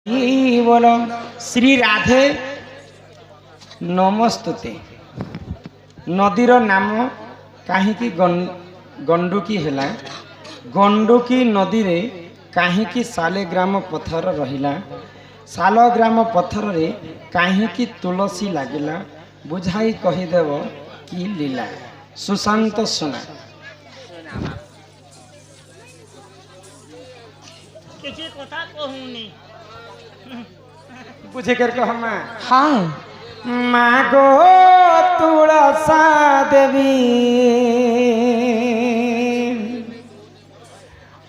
बोलो श्री राधे नमस्तुते। नदीर नाम कहीं गंडुकी है। गंडुकी नदी रे कहीं सालेग्राम पत्थर रहिला। सालग्राम पत्थर रे कहीं तुलसी लगिला। बुझाई कहीदेव कि लीला। सुशांत सुना किसी कथा कहूनी बुझे करके हम हाँ मागो तुलसा देवी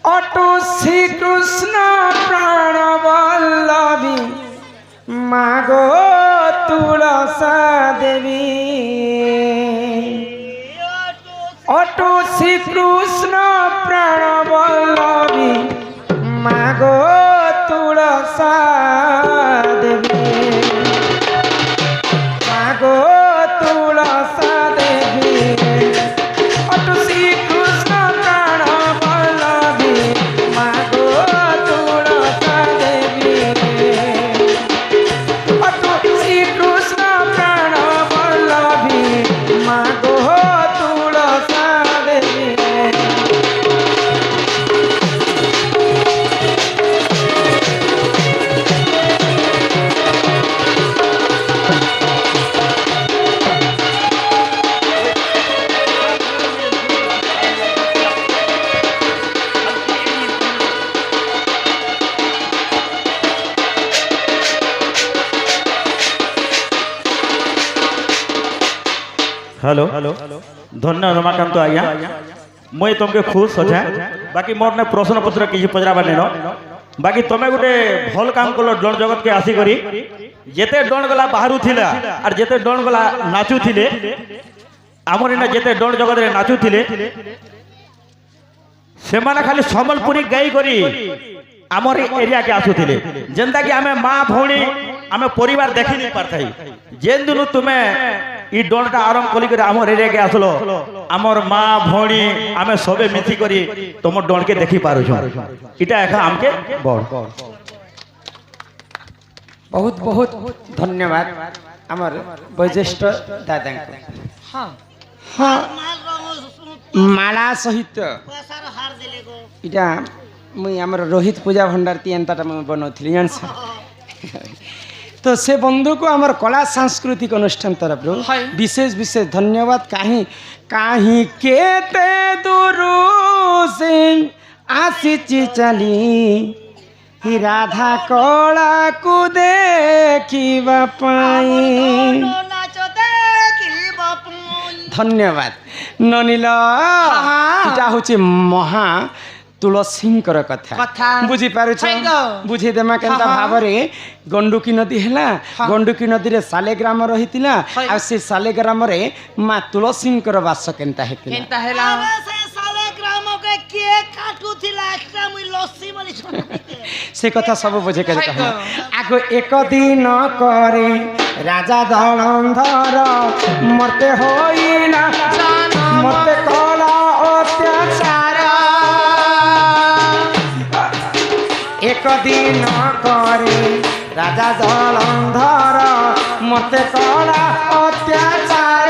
अटो श्री कृष्ण प्राण वल्लभी। मागो तुलसा देवी अटो श्री कृष्ण प्राण वल्लभी। मागो तुलसा देवी मागो तुलसा देवी अटो श्री कृष्ण प्राण वल्लभी। मागो तुलसा देवी अटो श्री कृष्ण प्राण वल्लभी। मागो तुलसा देवी। हेलो धन्य रमाकांत आज्ञा मुई तुमके खुश अच्छा। बाकी मोर ने प्रश्न पत्र किसी पचराबार नहीं बाकी तुम्हें गोटे भल काम कल डण जगत के आसिक जेते डण गला बाहर थिला और जेते डण गला नाचु थिले आमर इना जेते डण जगत रे नाचु थिले से माने खाली संबलपुरी गाई करी आमर एरिया के आसुथिले जेंता कि आमे माँ भौणी आमे परिवार देखि नहीं पारथाई। जेन दिन तुम्हें ई डणटा आरंभ करी आमर एरिया के आसलो आमर माँ भौणी आमे सबे मिथि करी तुम डण के देखि पारुछ। इटा एखा आमके बड़ बहुत बहुत धन्यवाद आमर वैज्येष्ठ दादा को। हाँ हाँ माला सहित हार देले गो इटा मुई आमर रोहित पूजा भंडार तीनटा मैं बनौली जान तो से बंधु को आमर कला सांस्कृतिक अनुष्ठान तरफ विशेष विशेष धन्यवाद। कहीं कहीं केते दूरू से आसी चली ही राधा कला को देखिबा पाई। धन्यवाद ननिला इटा होची महा तुलसींकर कथा बुझी पारुछ बुझी देमा केनता भाबरे गंडुकी नदी हैला। गंडुकी नदी रे सालेग्राम रहितिला आ से सालेग्राम रे मां तुलसींकर वास केनता हेतिला से साले ग्राम के के काटू थिला एक्स्ट्रा मुई लस्सी मली से कथा सब बुझे कर कह आगो एक दिन करे राजा धनंधर मरते होइना मरते कला अत्याचार। एक दिन करे राजा धनंधर मरते कला अत्याचार।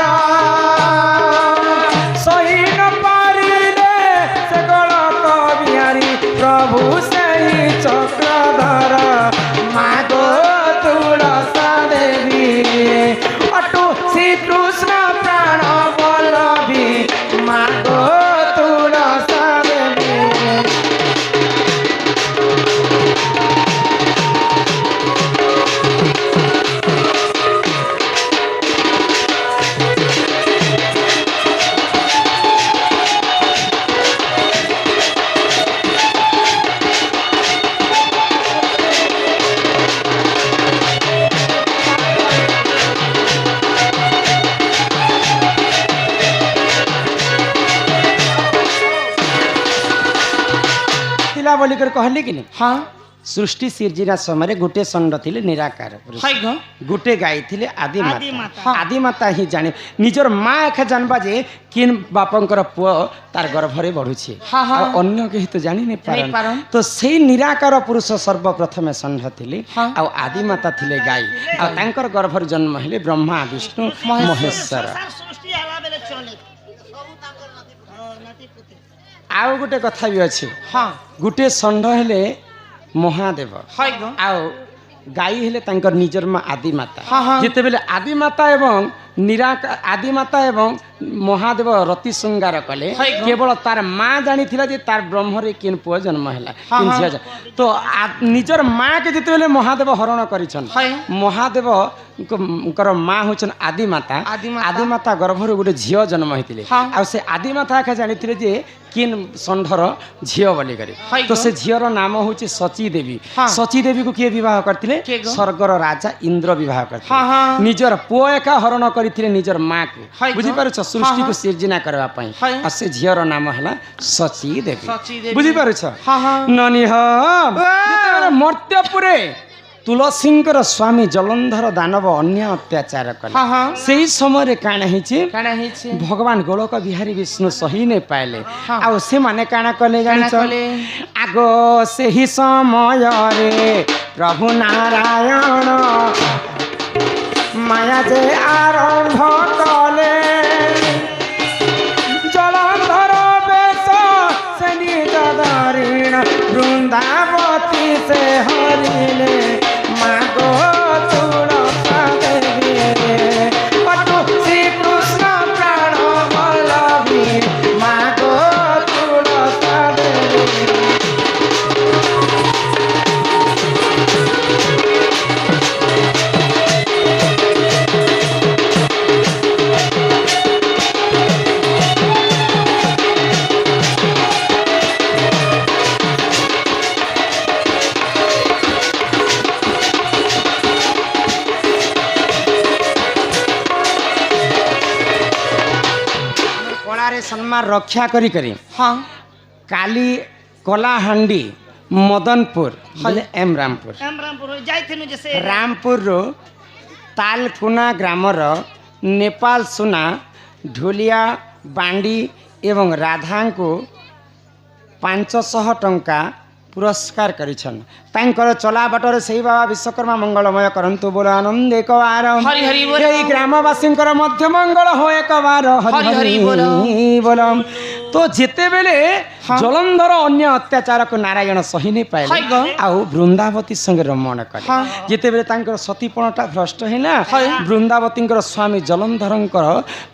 सही न पारिले से गलत बिहारी प्रभु से चक्रधर। मागो तुलसा देवी अटो श्री कृष्ण प्राण वल्लभी। मागो तुलसा देवी बोली कर कहली कि नहीं। हाँ सृष्टि सिर्जना समय गोटे षंड थिले निराकार पुरुष हाय गो गोटे गाई थिले आदि आदि माता माता। आदि माता ही जाने निजर माँ एखा जानबा जे किन बापंकर पुओ तार गर्भरे बढ़ुछि हाँ, हाँ। आ अन्य केही तो जानि नै पारन। पारन तो सेही निराकार पुरुष सर्वप्रथम षंड थिले हाँ। आ आदि माता थिले गाई आ तांकर गर्भर जन्म हेले ब्रह्मा विष्णु महेश्वर संसार सृष्टि हला बेले चले सब ताकर नाती पुती आउ गोटे कथा भी अछि हां गोटे षंड हेले महादेव हाय गो आउ गाई हेले तांकर निजर माँ आदि माता हाँ, हाँ। जिते बेले आदि माता एवं निराकार आदि माता एवं महादेव रति श्रृंगार कले हाय गो। केवल तार माँ जानी थिला जे तार ब्रह्मरे किन पुओ जन्म हैला हाँ, किन हाँ। झिया तो निजर माँ के जिते बेले महादेव हरण करिछन हाय। महादेव कर माँ होचन आदि माता आदि माता। गर्भर गोटे झियो जन्म होइतिले हाँ। आ से आदि माता एका जानिथिले जे किन षंढर झियो बोली करे हाय तो गो। से झियर नाम होची सची देवी हाँ। सची देवी को किए विवाह करथिले किए गो? स्वर्गर राजा इंद्र विवाह करथिले हाँ, हाँ। निजर पुओ एका हरण करथिले निजर माँ के हाय गो। बुझी पारुछ सृष्टि हाँ, को हाँ। सिर्जना करबा पई हाय। आ से झियर नाम हला सची देवी सची देवी। बुझी पारुछ हाँ, हाँ। ननिह जेतेबेले मर्त्यपुरे तुलसींकर स्वामी जलंधर दानव अन्य अत्याचार कले हाँ, हाँ। सेही समय काना हिची काना हेछि भगवान गोलक बिहारी विष्णु सही नहीं पाइले हाँ। आ से माने काना कले काना जानिछ कले? आगो सेही समय रे प्रभु नारायण माया जे आरंभ कले जलंधर बेश से निज दारिण वृंदावती से हरिले मागो तुलसा देवी पटु श्री कृष्ण प्राण वल्लभी मागो तुलसा देवी कलारे सम्मान रक्षा करी करी हां काली कलाहांडी मदनपुर बोले एम रामपुर रामपुर जाइथिनु जैसे रामपुर रो तालकुना ग्रामर नेपाल सुना ढोलिया बांडी एवं राधा को 500 टंका पुरस्कार करिछन तांकर चला बाटर सेही बाबा विश्वकर्मा मंगलमय करंतु बोल आनंद एक बार हरि हरि बोल। एई ग्रामवासींकर मध्य मंगल हो एक बार हरि हरि बोल। बोलम तो जेते बेले जलंधर अन्य अत्याचार को नारायण सही नहीं हाय पाइले गो। आउ वृंदावती संगे रमण कले हाँ। जेते बेले तांकर सतीपणटा भ्रष्ट हैला हाय। वृंदावतींकर स्वामी जलंधरंकर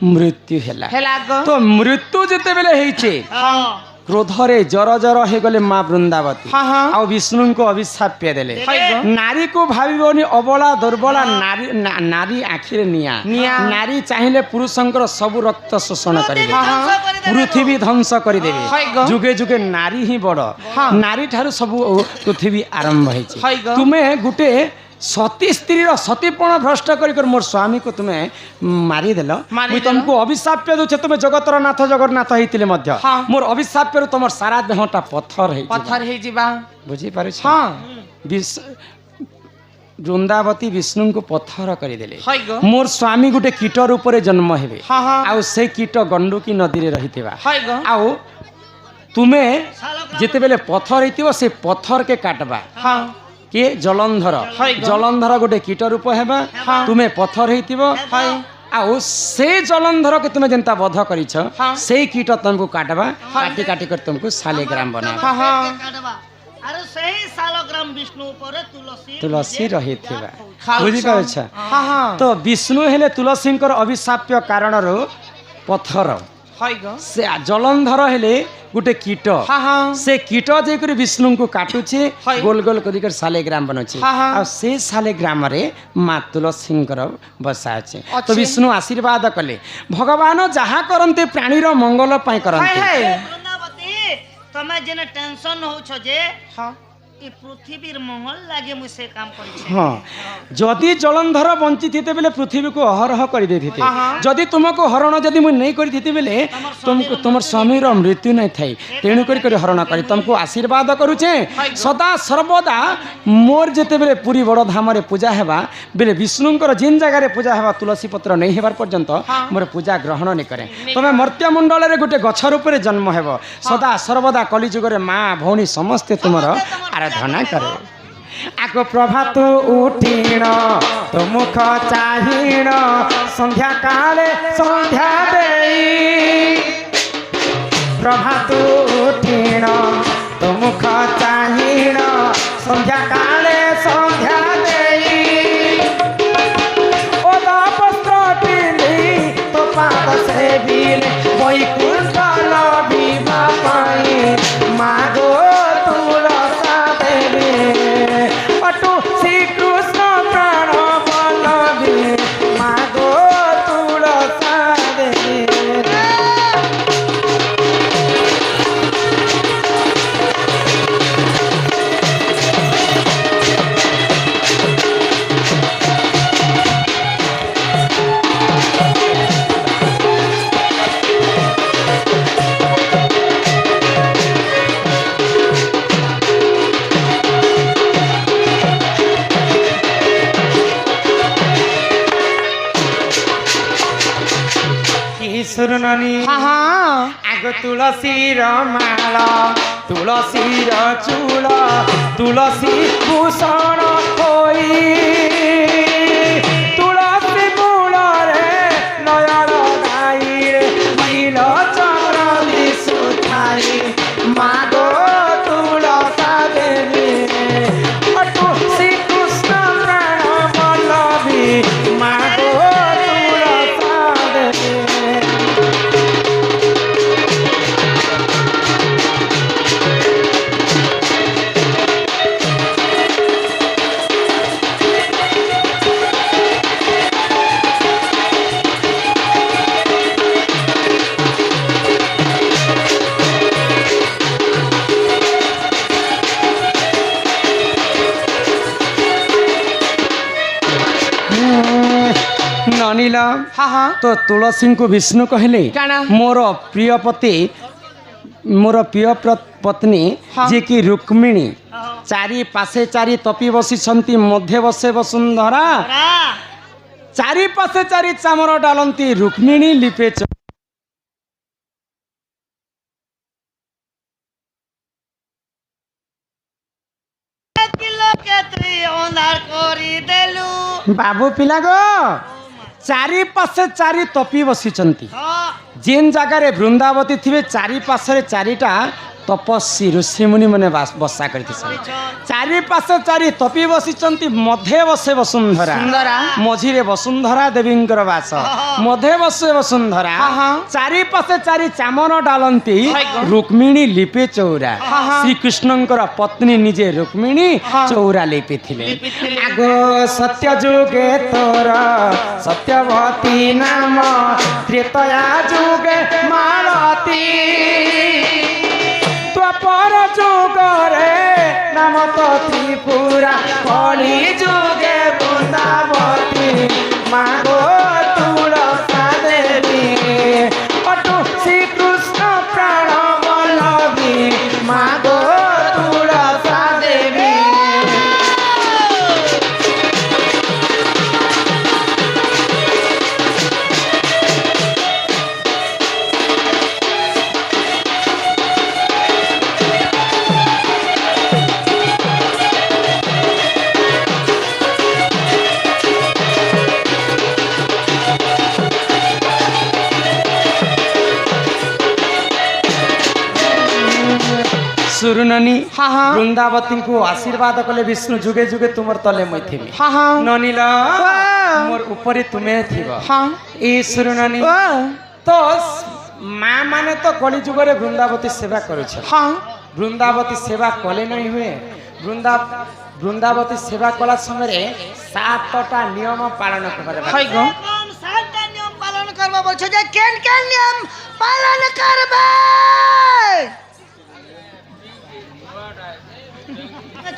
मृत्यु हैला हेला गो तो मृत्यु जेते बेले heiche हां क्रोधरे जर जर हे गले माँ वृंदावती हाँ, हाँ। आ विष्णु को अभिशाप्य देले हाय गो। नारी को भाविबनी अबला दुर्बला नारी नारी आखिरे निया निया। नारी चाहिए पुरुषंकर सब रक्त शोषण करिवे हाँ, हाँ। पृथ्वी ध्वंस हाय करिदेवे गो। जुगे जुगे नारी ही बड़ हाँ। नारी ठारू सब पृथ्वी आरंभ होइछि हाय गो। तुमे गुटे सती स्त्री सतीपण भ्रष्ट कर मोर स्वामी को तुम्हें मारिदेल मारिदेल। मुई तुमको अभिशाप्य दूचे तुम जगतर नाथ जगन्नाथ होइतिले मध्य हाँ। मोर अभिशाप्य तुम सारा देहटा पत्थर है पत्थर हे जिबा बुझी पारुछ हां वृंदावती विष्णु को पत्थर करदेले हाय गो मोर स्वामी गोटे कीट रूप जन्म हेबे हाँ, हाँ। आउ से कीट गंडुकी नदी रे रहिथिबा हाय गो आउ तुमे जेते बेले पत्थर हेतिबो से पत्थर के काटबा हां के जलंधर हाय गो। जलंधर गोटे कीट रूप हेबा हाँ। तुमे पत्थर हेतिबो हाय आउ से जलंधर के तुमे जनता बध करिछ हाँ। से कीट तुमको काटबा काटी काटी कर तुमको शालिग्राम बनाबा हां हां अरे सही सालग्राम विष्णु पर तुलसी तुलसी रहिथिबा खाउ बुझी छ। पारुछ हां हां तो विष्णु हेले तुलसींकर अभिशाप्य कारणरो पत्थर हाय गो से जलंधर हेले गोटे कीट हां हां से कीट जेकर विष्णु को काटुचे हाय। गोल गोल करिकर शालिग्राम बनउचे हाँ, हाँ। आ से शालिग्राम रे माँ तुलसींकर बसा अछि तो अच्छे। विष्णु आशीर्वाद कले भगवान जहाँ करन्ते प्राणीर मंगल पई हाय करन्ते हाय वृंदावती तमे जेने टेंशन हो छ जे हाँ ଏ ପୃଥିବୀର ମଙ୍ଗଳ ଲାଗେ ମୁଁ ସେ କାମ କରିଛି ହଁ ଯଦି ଜଳନ୍ଧର ବଞ୍ଚିଥିତେ ବେଲେ ପୃଥିବୀକୁ ଅହରହ କରିଦେଇଥିତେ ଯଦି ତୁମକୁ ହରଣ ଯଦି ମୁଁ ନେଇ କରିଥିତେ ବେଲେ ତୁମକୁ ତୁମର ସ୍ୱାମୀର ମୃତ୍ୟୁ ନାଇଁ ଥାଇ ତେଣୁ କରି ହରଣ କରି ତୁମକୁ ଆଶୀର୍ବାଦ କରୁଛେ ସଦା ସର୍ବଦା ମୋର ଯେତେବେଳେ ପୁରୀ ବଡ଼ ଧାମରେ ପୂଜା ହେବା ବେଲେ ବିଷ୍ଣୁଙ୍କର ଯେନ୍ ଜାଗାରେ ପୂଜା ହେବା ତୁଳସୀ ପତ୍ର ନେଇ ହେବାର ପର୍ଯ୍ୟନ୍ତ ମୋର ପୂଜା ଗ୍ରହଣ ନେଇ କରେ ତୁମେ ମର୍ତ୍ତ୍ୟମଣ୍ଡଳରେ ଗୋଟେ ଗଛ ରୂପରେ ଜନ୍ମ ହେବ ସଦା ସର୍ବଦା କଲିଯୁଗରେ ମା ଭଉଣୀ ସମସ୍ତେ ତୁମର ଆରାଧନା करे आगो प्रभात उठीण तो मुख चाहिण संध्या काले संध्या देई प्रभात उठीण तो मुख चाहिण संध्या काले संध्या देई ओदा वस्त्र पिंधी तो पाद से बिल वैकुंठ लभिबा पाई मागो तुलसा देवी पटु श्री कृष्ण प्राण बल्लभी मागो तुलसा देवी सुरनानी आग तुलसीर माला तुलसीर चूल तुलसी भूषण होई तुलसी मूल रे नयन गाई रे नील चंद्र दिशुथाई मागो तुलसा देवी अटु श्री कृष्ण प्राण बल्लभी मागो तुलसा देवी अनिला तो तुलसी को विष्णु कहले मोर प्रिय पति मोर प्रिय पत्नी जे कि रुक्मिणी चारि पासे चारि तपी बसी मध्य बसे वसुंधरा चारि पासे चारि चामर डालती रुक्मिणी लिपे बाबू पिला गो चारि पासे चारि तपी बसी जेन जगार वृंदावती थे चारि पार्श्व चारिटा तपस्वी ऋषिमुनि मैंने बसा कर चारि पार्श्व चारि तपी बसी मध्य बसे वसुंधरा मझिरे वसुंधरा देवी बास मध्य बसे वसुंधरा चारि पार्श्व चारि चामर डालती रुक्मिणी लिपे चौरा श्रीकृष्णकर पत्नी निजे रुक्मिणी चौरा लिपि थिले आगो सत्य जुगे तोर सत्यवती नाम त्रेतया जुगे मालती द्वापर जुगरे नाम तो त्रिपुरा कली जुगे वृंदावती मागो तुलसा देवी अटु श्री कृष्ण प्राण बल्लभी मागो तुलसा देवी सुरुननी वृंदावती को आशीर्वाद कले विष्णु जुगे जुगे तुमर तले मैं थी ननील मोर ऊपर तुम्हें थी ए सुरुननी तो माँ माने तो कली जुगरे वृंदावती सेवा करुछ वृंदावती सेवा कले नहीं हुए वृंदावती सेवा कला समय 7टा नियम पालन करबा पालन करबा बोलछे जे केन केन नियम पालन करबे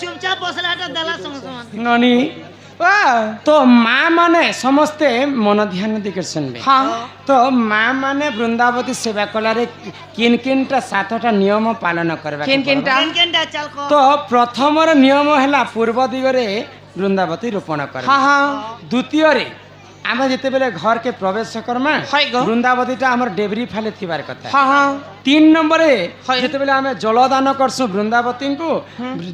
চুপচাপ বসলে এটা দেলা সমান ননি তো মা মানে সমস্তে মন ধ্যান দিকে শুনবে তো মা মানে বৃন্দাবতী সেবা কলারে কিন কিনটা 7টা নিয়ম পালন করবা কেনকেনটা চাল কো তো প্রথমর নিয়ম হেলা পূর্ব দিগরে বৃন্দাবতী রোপণ করবা দ্বিতীয়রে আমরা যেতেবেলে ঘরকে প্রবেশ করমা বৃন্দাবতীটা আমার ডেবরি ফালে থিবার কথা 3 নম্বরে যেতেবেলে আমি জলদান করছু বৃন্দাবতীଙ୍କୁ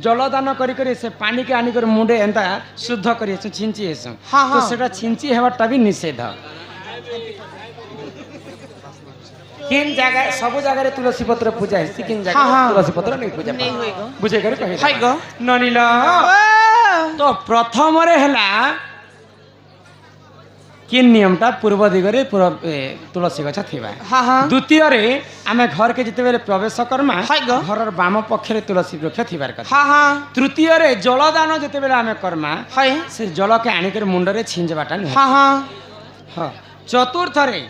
জলদান করি করি সে পানিকে আনি করে মুন্ডে এন্তা শুদ্ধ করি ছিঞ্চি হেসু তো সেটা ছিঞ্চি হেবারটা বি নিষেধ কিন জায়গায় সবু জায়গায় তুলসী পত্র পূজা হেসি কিন জায়গায় তুলসী পত্র নেই পূজা বুঝে করে কহি ননিল তো প্রথমরে হেলা কিন নিয়মটা পূর্ব দিগরে তুলসী গছ থিবা দ্বিতীয়রে আমি ঘরকে যেতেবেলে প্রবেশ করমা ঘরর বাম পক্ষে তুলসী বৃক্ষ থিবার কথা তৃতীয়রে জলদান যেতেবেলে আমি করমা সে জলকে আনিকরে মুন্ডরে ছিঞ্জবাটা নুহে চতুর্থরে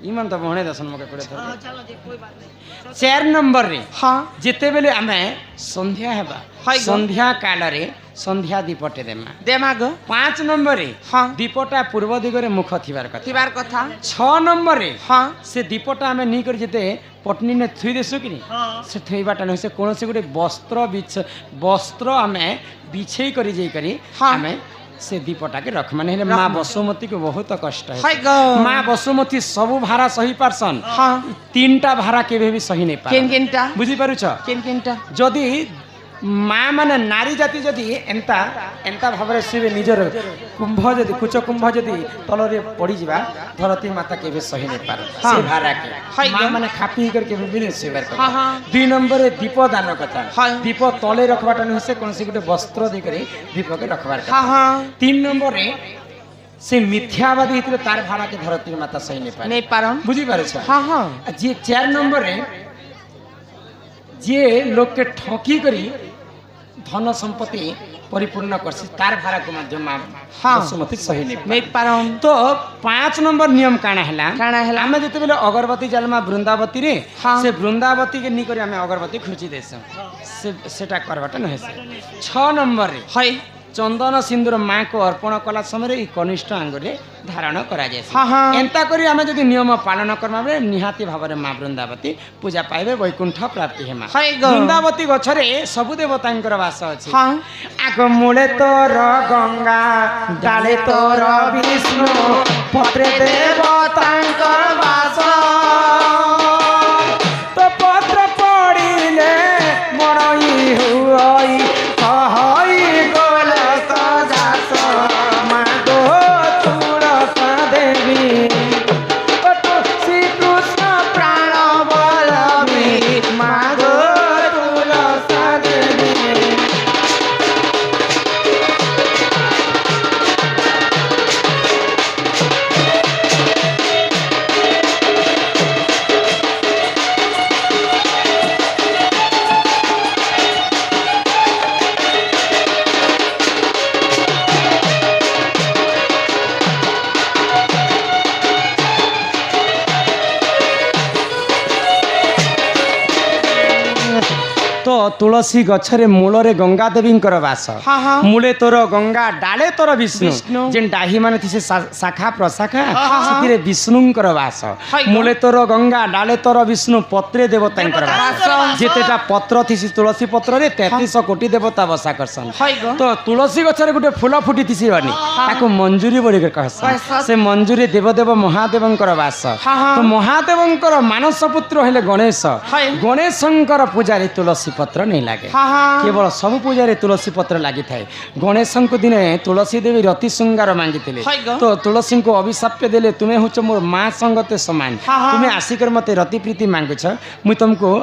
ইমান তো ভणे দর্শন মকে করে চলো জি কোই বাত নাই 4 নম্বরে যেতেবেলে আমি সন্ধ্যা হেবা সন্ধ্যা কালরে সন্ধ্যা দীপটে দেমা গো 5 নম্বরে দীপটা পূর্ব দিগরে মুখ থিবার কথা 6 নম্বরে সে দীপটা আমি নি করে যেতে পত্নী নে থুই দেসু কিনি সে থইবাটা নয় সে কোনসে গুটে বস্ত্র আমি বিছাই করে যাই করি আমি से दीपटा के रख माने माँ बसुमती को बहुत कष्ट है माँ बसुमती सबू भाड़ा सही पारसन 3टा भाड़ा केबे भी सही नहीं पार बुझी पारुछ जदि माँ माने नारी जाति जदि एंता एंता भावरे सिबे निजर कुंभ जदि कुच कुंभ जदि तलरे पड़ी जिबा धरती माता केबे सही नहीं पार से भाड़ा के माँ माने खापी कर केबे भी नहीं सिबार କଥା 2 नंबर दीप दान कथा दीप तले रखबाटा न से कोनसी गुटे वस्त्र दे करे दीप के रखबार कथा 3 नंबर से मिथ्यावादी हितरे तार भाड़ा के धरती माता सही नहीं पार बुझी पारे छ जे 4 नंबर जे लोग के ठकी करी धन संपत्ति परिपूर्ण करसी तार भाड़ा को माध्यम बसुमती सही नहीं पारन तो 5 नंबर नियम काना हैला हमें जते बेले अगरबत्ती जलमा वृंदावती रे से वृंदावती के नी करी हमें अगरबत्ती खुची देसु से सेटा करबाटा न हेसे 6 नंबर रे है चंदन सिंदूर माँ को अर्पण कला समय कनिष्ठ आंगुरे धारण करा जाए एंता करी आमे जदि नियम पालन करमा बेले निहाती भावरे माँ वृंदावती पूजा पाइबे वैकुंठ प्राप्ति हेमा वृंदावती गछरे सबु देवतांकर वास अछि आग मूले तोर गंगा डाले तोर विष्णु पत्रे देवतांकर वास तो पत्र पड़िले मरई हुई हई तो तुलसी गछरे मूलरे गंगा देवी वास मूले तोर गंगा डाले तोर विष्णु जेन डाही माने थिसे शाखा प्रशाखा सेतिरे विष्णुंकर वास मूले तोर गंगा डाले तोर विष्णु पत्रे देवतांकर वास जेतेटा पत्र थिसी तुलसी पत्र रे 33 कोटी देवता बसा करसन तो तुलसी गछरे गुटे फूल फुटी थिसी बनी ताको मंजूरी बोली कर कहसन से मंजूरी देवदेव महादेवंकर वास तो महादेवंकर मानस पुत्र हेले गणेश गणेशंकर पूजा रे तुलसी पत्र नहीं लगे केवल सब पूजा रे तुलसी पत्र लगी थाए गणेश को दिने तुलसी देवी रति श्रृंगार मांगी तो तुलसी को अभिशाप देले तुम्हें हूँ मोर माँ संगते समान तुम्हें आसिकर मते रति प्रीति मांगुछ मुई तुमको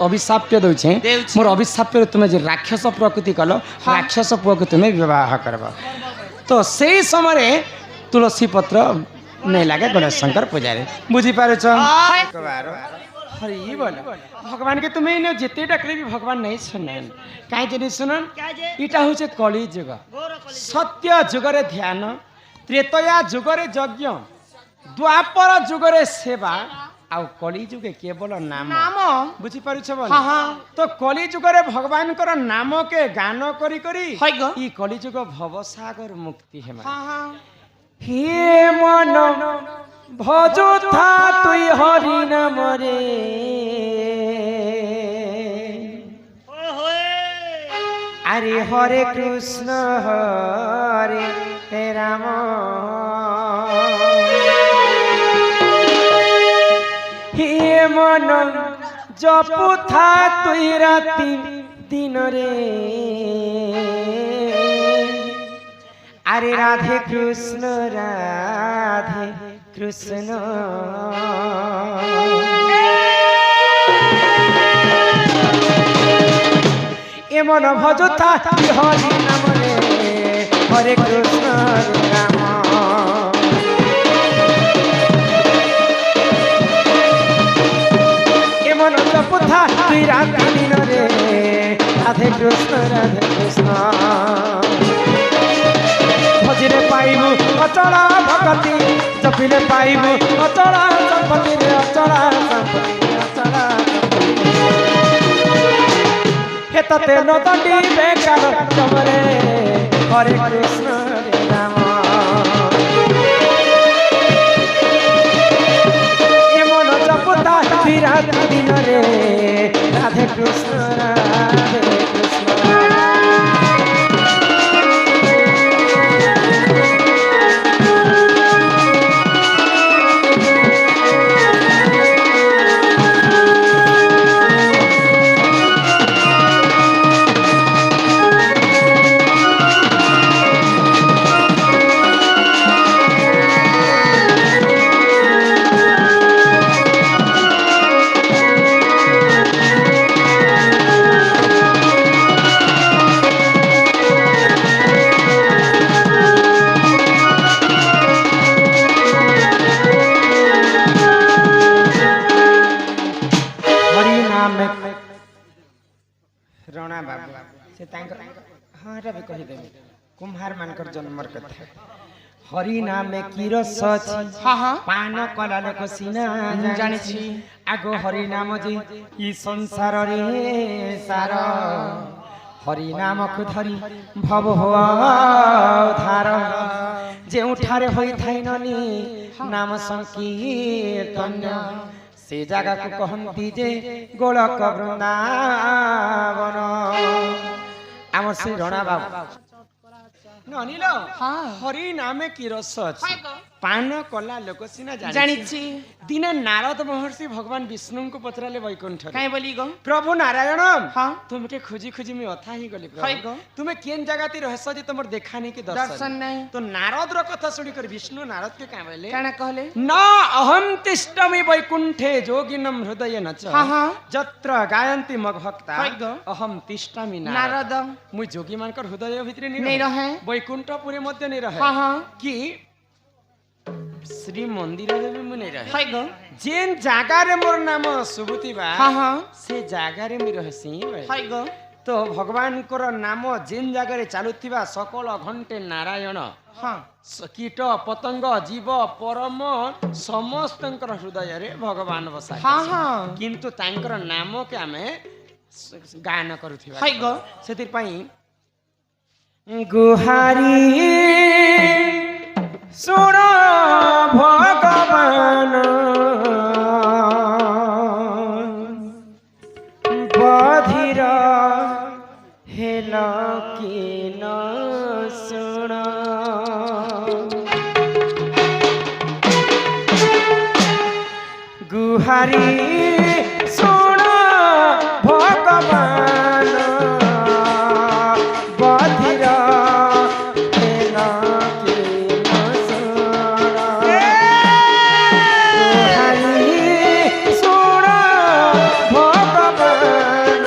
अभिशाप दौचे मोर अभिशाप तुम्हें जो राक्षस प्रकृति कल राक्षस पुआ को तुम्हें विवाह करब तो से समय तुलसी पत्र नहीं लगे गणेश शंकर पूजा रे बुझी पारुछ हरी बोल भगवान के तुम्हें इन्हें जिते डकले भी भगवान नहीं सुनन कहीं जनी सुनन इटा होचे कली जुग सत्य जुगरे ध्यान त्रेतया जुगरे यज्ञ द्वापर जुगरे सेवा आउ कली जुगे केवल नाम नाम बुझी पारुछ हाँ हाँ तो कली जुगरे भगवान कर नाम के गान करी करी है गो ई कली जुग भवसागर मुक्ति हेमा हाँ हाँ हे मन भजो था तुई हरि नाम रे अरे हरे कृष्ण हरे हे राम हे मन जपु था तुई राति दिन रे अरे राधे कृष्ण ए मन भजता हरि नाम रे हरे कृष्ण हरे राम ए मन जपता तुई राति दिन रे राधे कृष्ण भजिले पाइबु अचला भगति जपिले पाइबु अचला संपत्ति रे अचला संपत्ति अचला हे तते नदंडी बेकार तमरे हरे कृष्ण हरे राम ए मन जपता विराट दिन रे राधे कृष्ण रणा बाबू से हाँ भी कहीदेवी कुम्हार मानकर जन्मर कथा हरि नाम किरस हाँ हाँ पान कला लोक सीना जानी आगो हरि नाम जे ई संसार रे सार हरि नाम को धरी भव हो धार जेउठारे होई थाई ननी नाम संकीर्तन से जगह को कहती जे गोलक वृंदावन आमर श्री रणा बाबू ननिल हरि नामे की रस पान कला लोक सीना जानी दिने नारद महर्षि भगवान विष्णु को पचराले वैकुंठ काई बोली गो प्रभु नारायण हाँ तुमके खोजी खोजी में अथा ही गली हाय गो तुम्हें केन जगह ती रहस्य जे तुमर देखा नहीं कि दर्शन नहीं तो नारद रो कथा सुनी कर विष्णु नारद के का बोले काना कहले ना अहम तिष्ठमि वैकुंठे जोगिनम हृदय नच हाँ हाँ जत्र गायन्ति मग भक्ता हाय गो अहम तिष्ठमि नारद मुई जोगी मानकर हृदय भीतर नहीं रहे वैकुंठपुरी मध्य नहीं रहे हाँ हाँ कि श्री मंदिर रे भी मुने रहे हाय गो जेन जागा रे मोर नाम सुबुति बा हाँ हाँ से जागा रे मी रहसी हाय गो तो भगवान को नाम जेन जागा रे चालुथिबा सकल घंटे नारायण हाँ कीट पतंग जीव परम समस्तंकर हृदय रे भगवान बसा हाँ हाँ किंतु तांकर नाम के आमे गान करूथिबा हाय गो सेतिर पई गुहारी सुन भगवान बधिर हेल कि न सुन गुहारी सुन भगवान बधिर हेल कि न सुन गुहारी सुन भगवान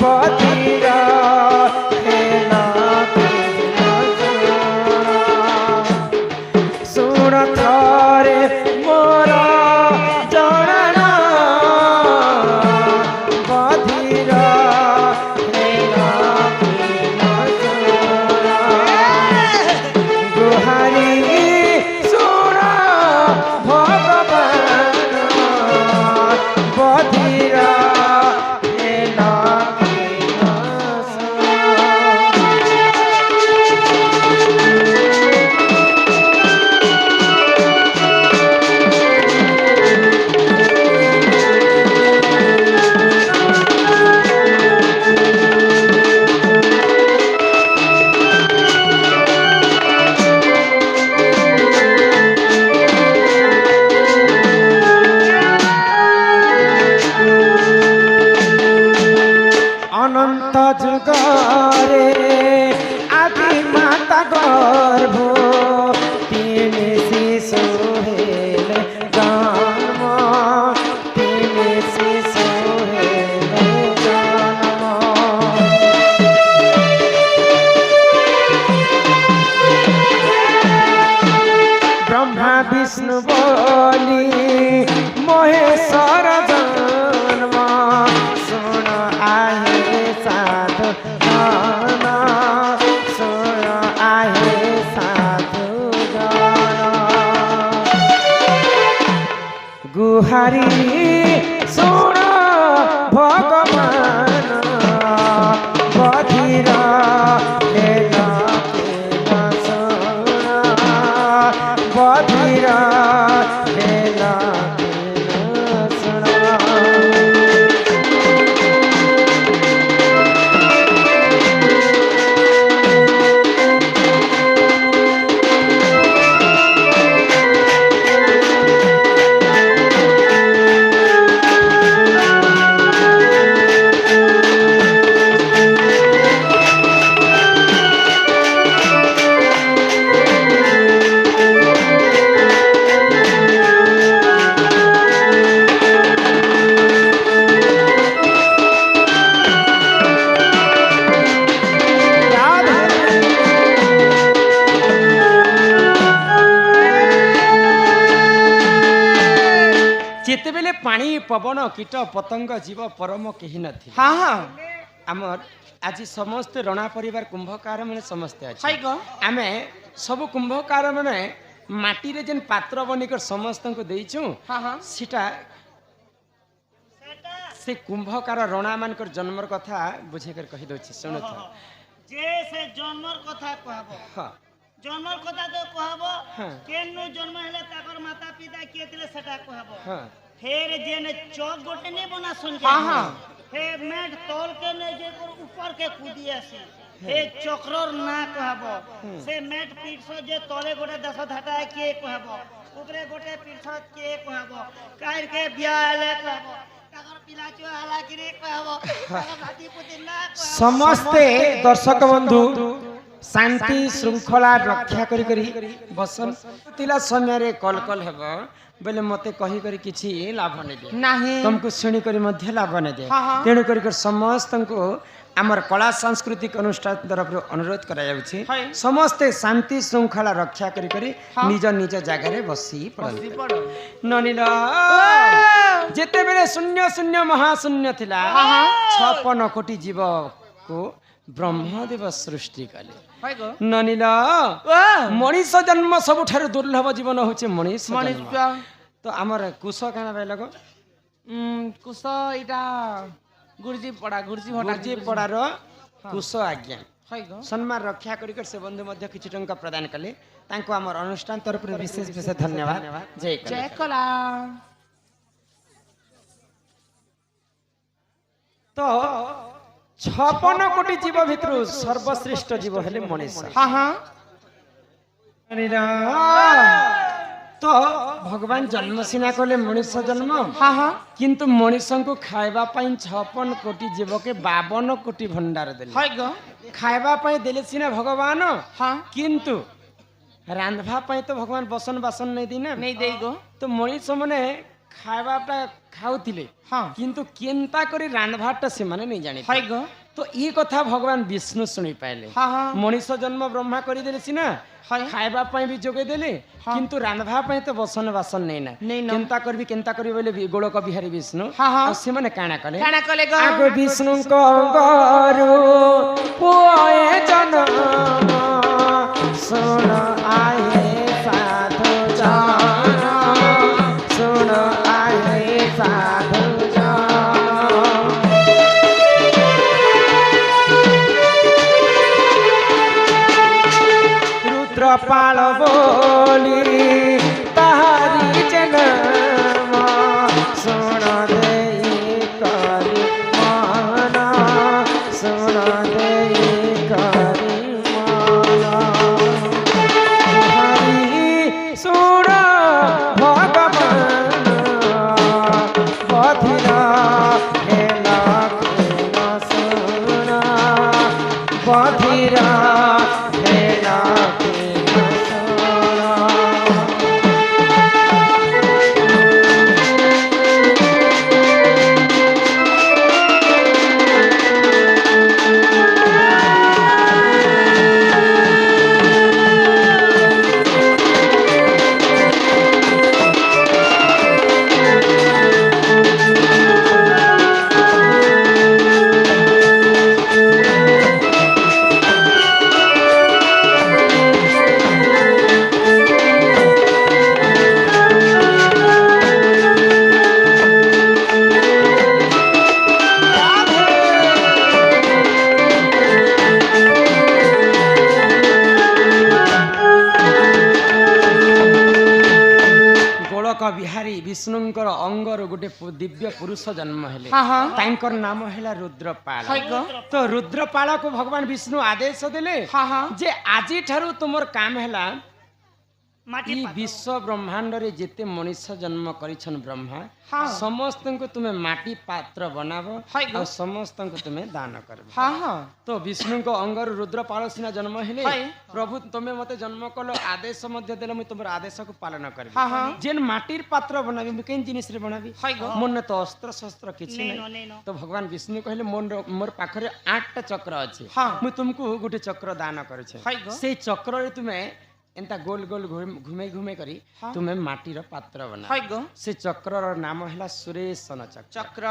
बधिर हेल कि न सुन सुन थरे मोर जणना बधिर মাতা গর্ভ তিনি শিশু হেলে জন্ম তিনি শিশু হেলে জন্ম ব্রহ্মা বিষ্ণু বলি মহেশ্বর জন্ম শুণ আহে সাধু জন শুণ আহে সাধু জন গুহারি শুণ ভগবান বধির লীলা কেলা শুণ বধির লীলা কেলা শুণ যেতবেলে পানি পবন কীট পতঙ্গ জীব পরম কেহি নথি হ্যাঁ হ্যাঁ আমার আজ সমস্তে রণা পরিবার কুম্ভকার মানে সমস্তে আছে হাই গো ଆମେ ସବୁ କୁମ୍ଭକାର ମାନେ ମାଟିରେ ଯେନ୍ ପାତ୍ର ବନିକର ସମସ୍ତଙ୍କୁ ଦେଇଛୁ ହଁ ହଁ ସେଟା ସେ କୁମ୍ଭକାର ରଣା ମାନଙ୍କର ଜନ୍ମର କଥା ବୁଝେଇକରି କହିଦଉଛି ଶୁଣୁଥ যে সে জন্মর কথা কহব ହଁ জন্মর কথা তো কহব হ্যাঁ। কেন জন্ম হলে তাকর মাতা পিতা কে ଥିଲେ সেটা কহব ହଁ ফের যেনে চক গোটে নে বনা শুন হ্যাঁ, হ্যাঁ। হে মেট তল কে নে যে উপর কে কুদি আসে হে চক্রর না কহব সে মেট পিঠস যে তলে গোটে 10 ধাটা কে কহব উপরে গোটে পিঠস কে কহব কাইর কে বিয়া হলে কহব তাকর পিলা চুয়া হলা কিরে কহব তাকর নাতি পুতি না কহব ସମସ୍ତେ ଦର୍ଶକ ବନ୍ଧୁ ଶାନ୍ତି ଶୃଙ୍ଖଳା ରକ୍ଷା କରି କରି ବସନ ଥିଲା ସମୟରେ କଲ କଲ ହେବ ବୋଲେ ମତେ କହି କରି କିଛି ଲାଭ ନେଇ ଦିଏ ନାହିଁ ତମକୁ ଶୁଣି କରି ମଧ୍ୟ ଲାଭ ନେଇ ଦିଏ ହଁ, ହଁ। ତେଣୁ କରି ସମସ୍ତଙ୍କୁ ଆମର କଳା ସାଂସ୍କୃତିକ ଅନୁଷ୍ଠାନ ତରଫରୁ ଅନୁରୋଧ କରାଯାଉଛି ହଁ। ସମସ୍ତେ ଶାନ୍ତି ଶୃଙ୍ଖଳା ରକ୍ଷା କରି କରି ନିଜ ନିଜ ଜାଗାରେ ବସି ପଡ଼ନ୍ତି ନନିଲ ଯେତେବେଳେ ଶୂନ୍ୟ ଶୂନ୍ୟ ମହାଶୂନ୍ୟ ଥିଲା 56 କୋଟି ଜୀବକୁ ବ୍ରହ୍ମଦେବ ସୃଷ୍ଟି କଲେ ହାଇ ଗো ନନିଲ ମଣିଷ ଜନ୍ମ ସବୁଠାରୁ ଦୁର୍ଲଭ ଜୀବନ ହଉଛି ମଣିଷ ଜନ୍ମ। ତ ଆମର କୁଶ କାଣା ପାଇଲ ଗো কুশ এটা গুরজি পড়া গুরজি ভটা ଗୁରୁଜୀ ପଡ଼ାର କୁଶ ଆଜ୍ଞା হাই গো ସମ୍ମାନ ରକ୍ଷା କରି ସେ ବନ୍ଧୁ ମଧ୍ୟ କିଛି ଟଙ୍କା ପ୍ରଦାନ କଲେ ତାଙ୍କୁ ଆମର ଅନୁଷ୍ଠାନ ତରଫରୁ ବିଶେଷ ବିଶେଷ ଧନ୍ୟବାଦ ଜୟ କଲେ। জয় কলা ତ 56 କୋଟି ଜୀବ ଭିତରୁ ସର୍ବଶ୍ରେଷ୍ଠ ଜୀବ ହେଲେ ମଣିଷ হ্যাঁ হ্যাঁ ତ ଭଗବାନ ଜନ୍ମ ସିନା କଲେ ମଣିଷ ଜନ୍ମ হ্যাঁ হ্যাঁ କିନ୍ତୁ ମଣିଷଙ୍କୁ ଖାଇବା ପାଇଁ 56 କୋଟି ଜୀବକେ 52 କୋଟି ଭଣ୍ଡାର ଦେଲେ হাই গো ଖାଇବା ପାଇଁ ଦେଲେ ସିନା ଭଗବାନ হ্যাঁ କିନ୍ତୁ ରାନ୍ଧବା ପାଇଁ ତ ଭଗବାନ ବସନ ବାସନ ନେଇ ଦେଇନା নেই দেই গো ତ ମଣିଷ ମାନେ ଖାଇବାଟା ଖାଉଥିଲେ ହଁ କିନ୍ତୁ କେନ୍ତା କରି ରାନ୍ଧବାଟା ସେମାନେ ନେଇ ଜାଣି হাই গো ତ ଇ କଥା ଭଗବାନ ବିଷ୍ଣୁ ଶୁଣି ପାଇଲେ হ্যাঁ হ্যাঁ ମଣିଷ ଜନ୍ମ ବ୍ରହ୍ମା କରିଦେଲେ ସିନା ହାଇ ଖାଇବା ପାଇଁ ବି ଯୋଗେଇ ଦେଲେ ହଁ। କିନ୍ତୁ ରାନ୍ଧବା ପାଇଁ ତ ବସନ ବାସନ ନେଇନା ନେଇନ। କେନ୍ତା କରିବି ବୋଲି ଗୋଳକ ବିହାରୀ ବିଷ୍ଣୁ ହଁ, ହଁ। ଆଉ ସେମାନେ କାଣା କଲେ কানা কলে গো ଆଗ ବିଷ୍ଣୁଙ୍କ ଗରୁ ପୁଅ ଜନ୍ମ ଶୁଣ ଆଏ ସାଧୁ ଜନ ଶୁଣ ଆଏ ସାଧୁ ଜନ ରୁଦ୍ରପାଳ ବୋଲି ତାହାରି ଜନ୍ମ ଶୁଣ ଦେଇ କରି ମନ ଶୁଣ ଦେଇ କରି ମନ ହରି ଶୁଣ ଭଗବାନ ବଧିର ହେଲା କେନ ଶୁଣ ବଧିର ହେଲା ବିହାରୀ ବିଷ୍ଣୁଙ୍କର ଅଙ୍ଗରୁ ଗୋଟେ ଦିବ୍ୟ ପୁରୁଷ ଜନ୍ମ ହେଲେ ହଁ ହଁ ତାଙ୍କର ନାମ ହେଲା ରୁଦ୍ରପାଳ ହାଇ ଗ ତ ରୁଦ୍ରପାଳକୁ ଭଗବାନ ବିଷ୍ଣୁ ଆଦେଶ ଦେଲେ ହଁ ହଁ ଯେ ଆଜିଠାରୁ ତୁମର କାମ ହେଲା माटी ई पात्र। विश्व ब्रह्मांड रे जेते मनुष्य जन्म करिछन ब्रह्मा हाँ। समस्त को तुम्हें माटी पात्र बनाबो हाय गो। और समस्त को तुम्हें दान करबो हाँ हाँ तो विष्णु को अंगर रुद्रपाल सिना जन्म हेले हाय। प्रभु तुम्हें मते जन्म कलो आदेश मध्य देले मुई तुमर आदेश को पालन करबी हाँ हाँ जेन माटीर पात्र बनाबी मुई केन जिनिस रे बनाबी हाय गो। मन तो अस्त्र शस्त्र किछि नेनो नै नेनो तो भगवान विष्णु कहले मोर पाखरे 8टा चक्र अछि हाँ। मुई तुमको गुटे चक्र दान करछे हाय गो। से चक्र रे तुम्हें एंता गोल गोल घुमे घुमे करी हाँ। तुम्हें माटीर पात्र बना हाय ग से चक्र नाम है सुरेशन चक्र चक्र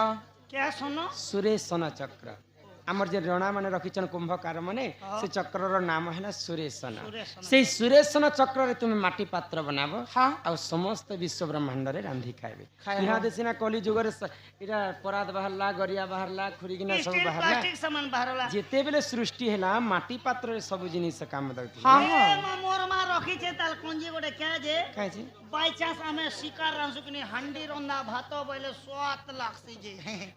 क्या सुनो सुरेशन चक्र आमर जे रणा माने रखिछन कुंभकार माने से चक्र नाम है सुरेशन सुरेशन। से सुरेशन चक्र रे तुम्हें माटी पात्र बनाबो हाँ आ समस्त विश्व ब्रह्मांड रे रांधी खाइबे खाइबो। यहाँ देसिना कली जुग रे इरा पराद बाहरला गरिया बाहरला खुरीगिना सब स्टील बाहरला प्लास्टिक सामान बाहरला जेते बेले सृष्टि हैला माटी पात्र रे सब जिनिस काम दउती हाँ ए हाँ मा मोर मा रखी छे ताल कंजी गोटे क्या जे काहे छी बाय चांस हमें शिकार रांसुकनी हंडी रंदा भात बोले स्वाद लागसी जे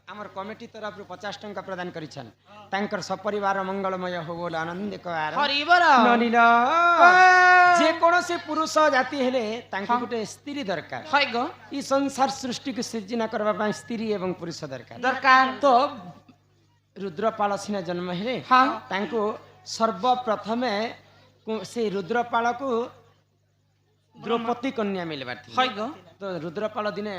आमर कमिटी तरफ 50 टंका प्रदान करिछन तांकर सपरिवार मंगलमय हो बोल आनंद कर हरि बर नलिल जे कोनोसी पुरुष जाति हेले तांको गुटे स्त्री दरकार हाय ग ई संसार सृष्टि को सृजना करबा पई स्त्री एवं पुरुष दरकार दरकार तो रुद्रपाल सिना जन्म हेले हाँ तांको सर्वप्रथमे से रुद्रपाल को द्रौपदी कन्या मिलबार थी हाय ग तो रुद्रपाल दिने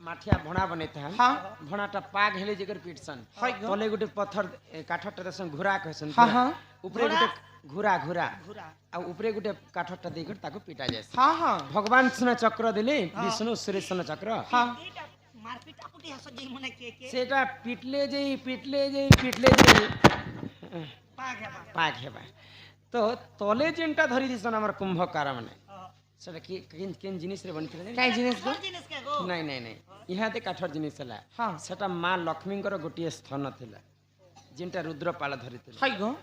माठिया भणा बने था हाँ भणाटा पाग हेले जेकर पीटसन हाय ग तले गुटे पत्थर काठटा दसन घुरा कहसन हाँ हाँ ऊपरे गुटे घुरा घुरा घुरा आ ऊपरे गुटे काठटा देकर ताको पिटा जाय हाँ हाँ भगवान सुना चक्र देले विष्णु सुरेशन चक्र हाँ एटा मारपीट आपुटी हस जे मने के सेटा पिटले पिटले पाग है पाग हेबा तो तले जेनटा धरि दिसन हमर कुंभकार माने सेटा कि केन जिनिस रे बनिथिले काय जिनिस ग कौन जिनिस के गो नहीं नहीं नहीं यहाँ ते काठर जिनिस हला हाँ सेटा माँ लक्ष्मींकर गोटे स्थान थिला जेनटा रुद्रपाल धरिथिले हाय ग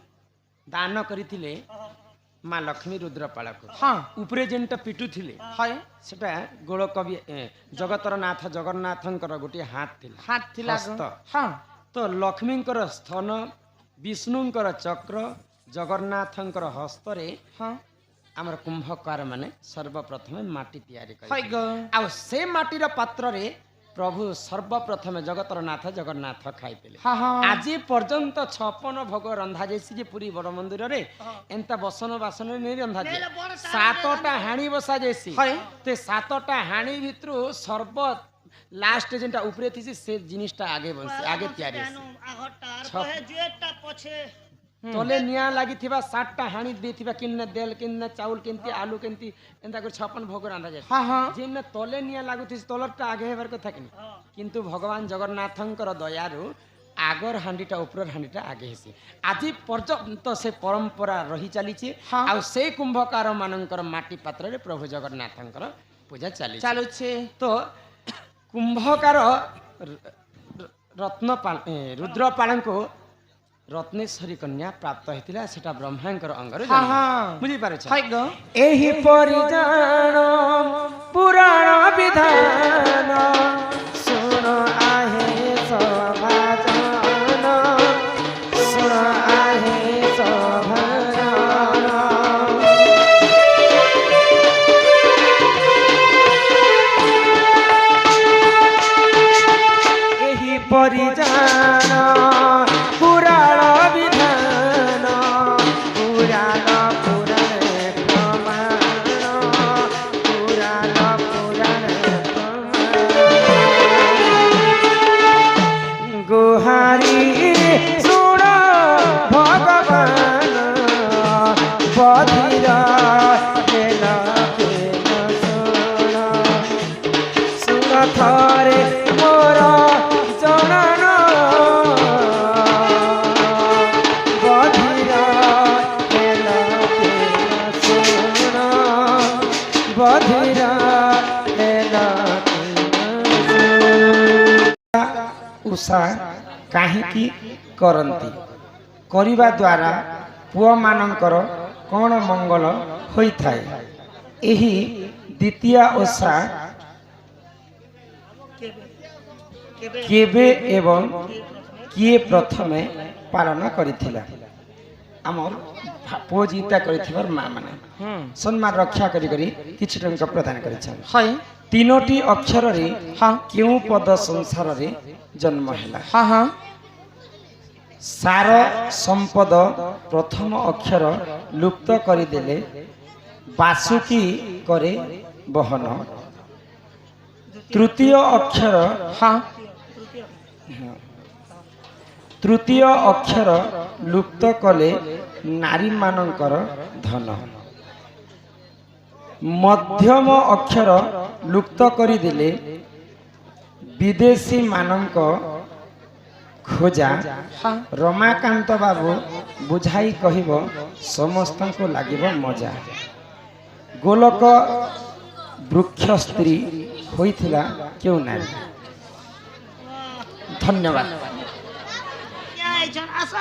दान करिथिले माँ लक्ष्मी रुद्रपाल को हाँ उपरे जेनटा पिटुथिले हाय सेटा गोल कवि जगतर नाथ जगन्नाथंकर गोटे हाथ थिला हाथ थिला हस्त। ग हाँ तो लक्ष्मींकर स्थान विष्णुंकर चक्र जगन्नाथंकर हस्तरे हाँ आमर कुंभकार माने सर्वप्रथमे माटी तैयारी हाय करे ग आ से माटीर पात्र रे प्रभु सर्वप्रथमे जगतर नाथ जगन्नाथ खाइतेले हाँ हाँ आज पर्यंत 56 भोग रंधा जैसी जे पुरी बड़ मंदिर रे एंता बसन बासन नहीं रंधा जे नेले बड़ टाइम सातटा हाणी बसा जैसी हाय ते सातटा हाणी भितरु सर्व लास्ट जेनटा ऊपरे थी से जिनिसटा आगे बंसी आगे तैयारी जानो आघटार छप। कहे जेटा पछे तले निया लागि थिबा 7टा हाणी देथिबा किन्ने देल किन्ने चाउल किनती आलू किनती एंता कर 56 भोग रांधा जाय हाँ हाँ जेन तले निया लागुथि तलरटा आगे हेबार कथा किनी किंतु भगवान जगन्नाथंकर दयारु आगर हांडीटा ऊपर हांडीटा आगे हेसी आज पर्यंत से परंपरा रही चलीछि हाँ। आ से कुंभकार मानकर माटी पात्र रे प्रभु जगन्नाथंकर पूजा चली चालू छे तो कुंभकार रुद्रपाल को रत्नेश्वरी कन्या प्राप्त होता सेटा ब्रह्मांकर अंगर हाँ हाँ बुझी पारे हाय ग एही परिजान पुराण विधान सुन आहे सभाजन सुन आहे सभाजन एही परिजान पुराण विधान पुराण पुराण प्रमाण पुराण पुराण प्रमाण गुहारी सुण भगवान बधिर हेल केन सुण सुन थरे मोर जनन बधिर हेल केन सुण बधिर हेल उषा काहींकी करंती करिबा द्वारा पुओ मानकर कौन मंगल होई थाए एही द्वितीय ओषा केबे एवं किए प्रथमे पालन करिथिला आमर पुओ जीता करिथिबार मां माने सम्मान रक्षा करी करी किछि टंका प्रदान करिछन हाय तीनोटी अक्षर रे हाँ केउ पद संसार रे जन्म हैला हाँ हाँ सार संपद प्रथम अक्षर लुप्त करिदेले बासुकी करे बहन तृतीय अक्षर हाँ तृतीय अक्षर लुप्त कले नारी मानकर धन मध्यम अक्षर लुप्त करिदेले विदेशी मानक खोजा हाँ रमाकांत बाबू बुझाई कहिब समस्त को लागिब मजा गोलक वृक्ष स्त्री होइथिला क्यों नारी धन्यवाद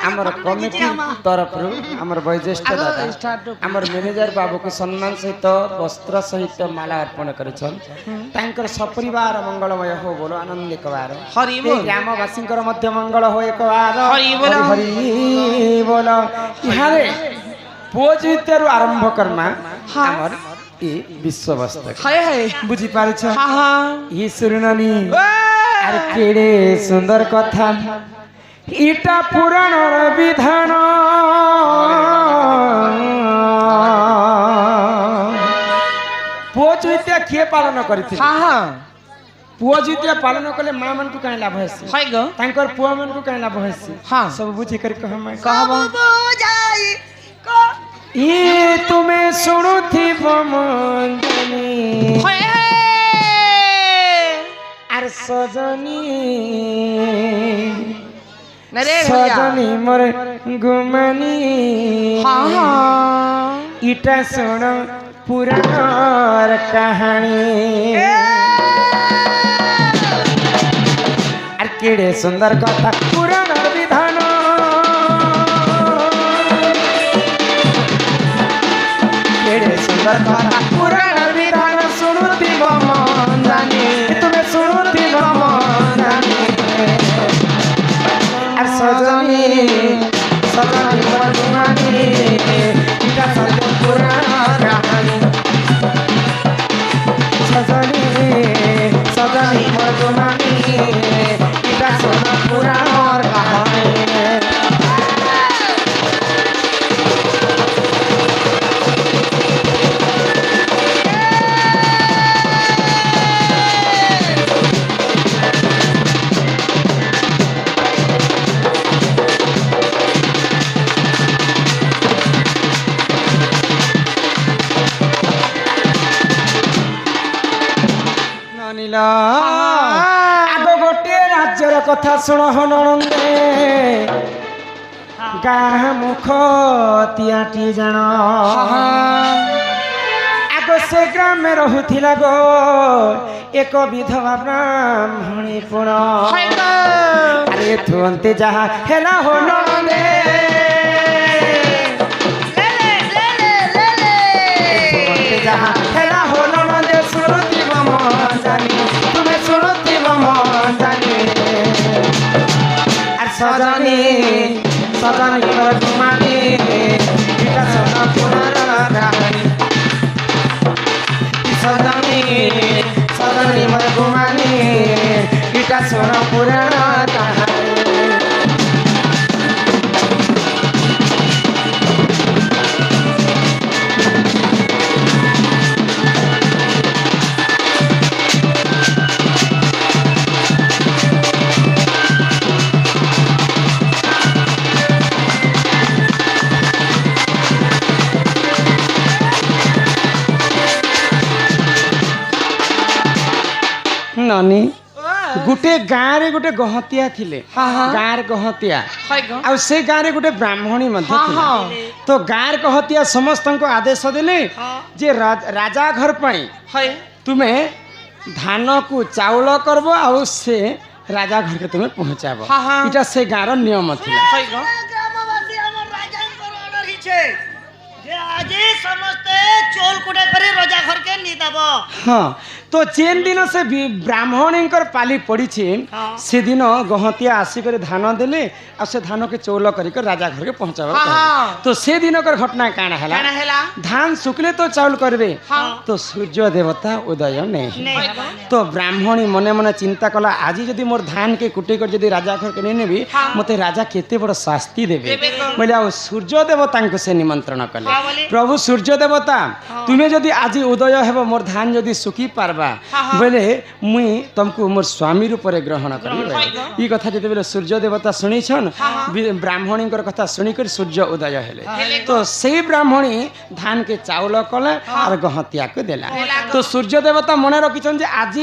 आमर कमिटी तरफ आमर वैज्येष्ठ दादा आमर मैनेजर बाबू को सम्मान सहित वस्त्र सहित माला अर्पण करिछन तांकर सपरिवार मंगलमय हो बोलो आनंद एकबार हरि बोल ग्रामवासी मध्य मंगल हो एकबार हरि बोल हरि बोलो इहारे पोजितेरु आरंभ करमा आमर ए विश्ववस्त हाय हाय बुझी पारिछ हाँ हाँ ई सुरनानी अरे केड़े सुंदर कथा इटा पुराण विधान पुओ जुतिया किए पालन करथिले हाँ हाँ पुओ जुतिया पालन कले मां मन को काहे लाभ हेसी हाय गो तांकर पुओ मन को काहे लाभ हेसी हाँ सब बुझी कर कहम कहबो ई तुम्हें सुनुथिब मंजनी हाय आर सजनी नरे सजनी मोर गुमानी हाँ हाँ इटा सुन पुराण कहानी आर केड़े सुंदर कथा पुराण विधान केड़े सुंदर कथा पुराण विधान सुनुथिब मंजनी तुम्हें सुनुथिब मंजनी सजनी सजनी मधुमानी इटा सत्य पुराण कहानी सजनी सजनी मधुमानी इटा सत्य पुराण कहानी आग गोटे राज्यर कथा शुण नंदे गाँ मुख तियाटी जान आग से ग्राम में रहुथिला गो एक विधवा ब्राह्मणी पुण अरे तुंते जहा हेला हो नंदे जहा हेला हो नंदे सुरुति मंजनी तुम्हें सुरुति मंजनी आर सजनी सजनी मोर गुमानी इटा सोना पुराण कहानी सजनी सजनी मोर गुमानी इटा सोना पुराण कहानी नानी गोटे गाँव रे गोटे गहतिया थिले गाँव रे गहतिया आ से गाँव रे गोटे ब्राह्मणी मध्य थिला तो गाँव रे गहतिया समस्त को आदेश देले जे राजा घर पई तुम्हें धान को चाउल करबो आ से राजा घर के तुम्हें पहुंचाबो इटा से गाँव रो नियम थिला ग्रामवासी हमर राजा को ऑर्डर हिचे जे आज समस्त चोल कुटे करे रोजा घर के नी दब हाँ तो जेन दिन से ब्राह्मणींकर पाली पड़ी हाँ। से दिन गहतिया आसिक धान देले आ से धान के चौल करके राजा घर के पहुंचाबा हाँ, हाँ। तो से दिन कर घटना काना काना हला हेला धान सुखले तो चाउल करबे हाँ। तो सूर्य देवता उदय नहीं नहीं हबा तो ब्राह्मणी मने मने चिंता कला आज जदि मोर धान के कुटे कर जदि राजा घर के नहीं नेबी हाँ। मते राजा केते बड़ शास्ति देबे देबे कौन? बोले आ सूर्य देवता को से निमंत्रण कले हाँ बोले। प्रभु सूर्य देवता तुम्हें जदि आज उदय हेब मोर धान जदि सुखी पारबा हाँ, हाँ। बोले मुई तुमको मोर स्वामी रूप में ग्रहण करी हाँ। ई कथा जदि बोले सूर्य देवता शुणी छन हाँ। ब्राह्मणी कथा शुणिकर सूर्य उदय हेले तो से ब्राह्मणी धान के चाउल कले और गहतिया को देला तो सूर्य देवता मने रखिछन जे आज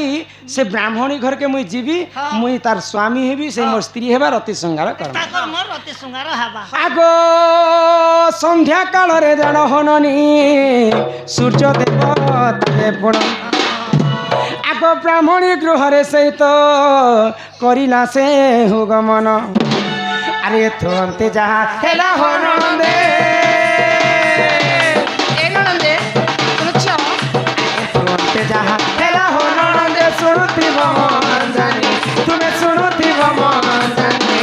से ब्राह्मणी घर के मुई जीवी मुई तार स्वामी हेबी से मोर स्त्री हेबा रति संगार करम ताकर मोर अति सुंगार हबा आगो संध्या काल रे जान हननी सूर्य देवता पुण आग ब्राह्मणी गृह रे सहित करिला से हु गमन अरे तुरंते जहा हेला हनंदे ए ननंदे শুনছো तुरंते जहा हेला हनंदे सुनती बमन जानी तुम्हें सुनती बमन जानी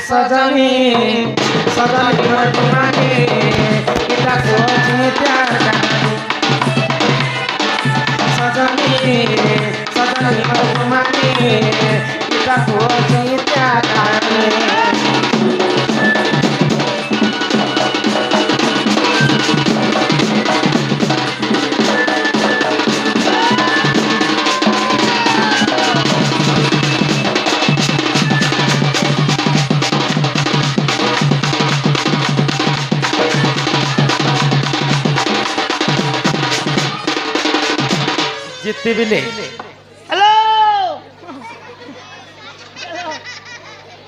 सजनी सजनी तुम्हारी किता को प्यार सजनी सजनी तुम्हारी किता को प्यार जितते बिले हेलो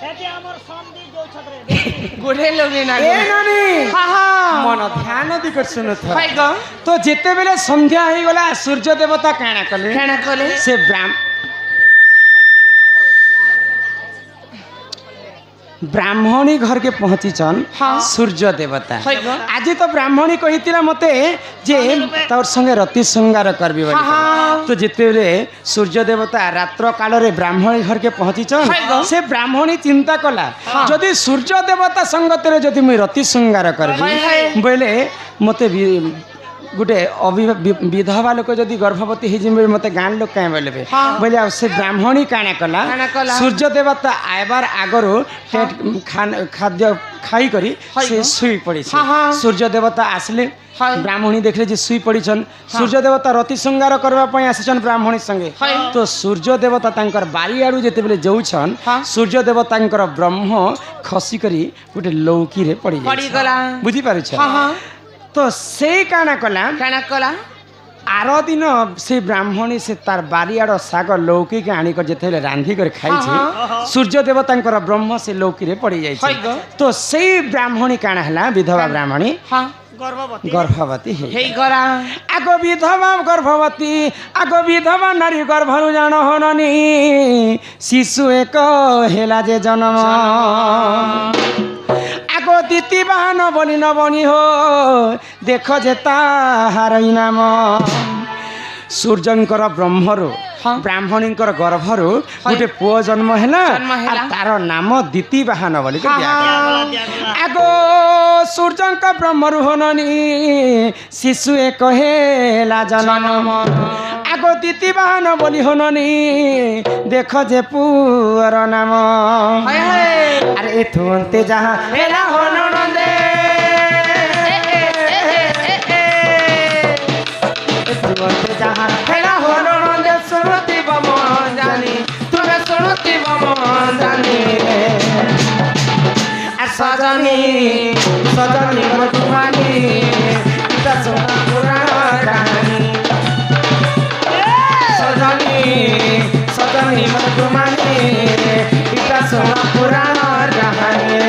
एते हमर समधी जो छतरे गोढे लोगे ना ए नानी हाँ हाँ मन ध्यान दिकर सुनत भाई गो तो जिते बेले संध्या हो गला सूर्य देवता काना कले खाना कोले से ब्राह्मणी घर के पहुंची छन हाँ। सूर्य देवता है गो। आज तो ब्राह्मणी कहितिला मते जे तोर संगे रति श्रृंगार करबी बोली हाँ। तो जितेबेले सूर्य देवता रात्र काल रे ब्राह्मणी घर के पहुंची है गो। छन से ब्राह्मणी चिंता कला जदि सूर्य देवता संगत रे जदि मुई रति श्रृंगार है, करबी है। बोले मते गोटे विधवा लोक जदि गर्भवती हो जिम्मे मते गाँ लोक कहीं बोले हाँ। बोले अब से ब्राह्मणी काना काना कला कला। सूर्य देवता आयबार आगरो पेट खाद्य खाई करी है से गो। सुई पड़ी हाँ, हाँ। सूर्य देवता आसले है। ब्राह्मणी देखले जे सुई पड़ी छन सूर्य देवता रति श्रृंगार करबा पई आसिछन ब्राह्मणी संगे है। तो सूर्य देवता तांकर बारी आडू जेते बेले जाउछन हाँ। सूर्य देवतांकर ब्रह्म खसी करी गोटे लौकी रे पड़ी पड़ी गला बुझी पारु छ हाँ हाँ तो से काना कला खाना कोला आर दिन से ब्राह्मणी से तार बारियाड़ शाग लौकी के आनिक जिते रांधि कर खाई हाँ, सूर्य देवता ब्रह्म से लौकी रे पड़ी है जाए गो। तो से ब्राह्मणी काना हला विधवा ब्राह्मणी हाँ गर्भवती गर्भवती है हेई गरा आगो विधवा गर्भवती आगो विधवा नारी गर्भरु जान हननी शिशु एक हेला जे जन्म आगो दिति बाहन बनी न बनी हो देख जे ताहार नाम सूर्यंकर ब्रह्मरु हाँ। ब्राह्मणींकर गर्भरु गोटे पुओ जन्म हेला जन्म हेला। आ तार नाम दिति बाहन बोली हाँ, हाँ। आगो सूर्यंक ब्रह्मरु हननी शिशु एक हेला जन्म आगो दिति बाहन बोली हननी देख जे पुअर नाम हाय हाय अरे तुंते जहाँ हेला हननंदे तुंते जहाँ हेला हननंदे सुनती बमन जानी तुम्हें सुनती बमन जानी सजनी सजनी मधुमानी दसना पुराण कहानी सजनी सजनी मधुमानी दसना पुराण कहानी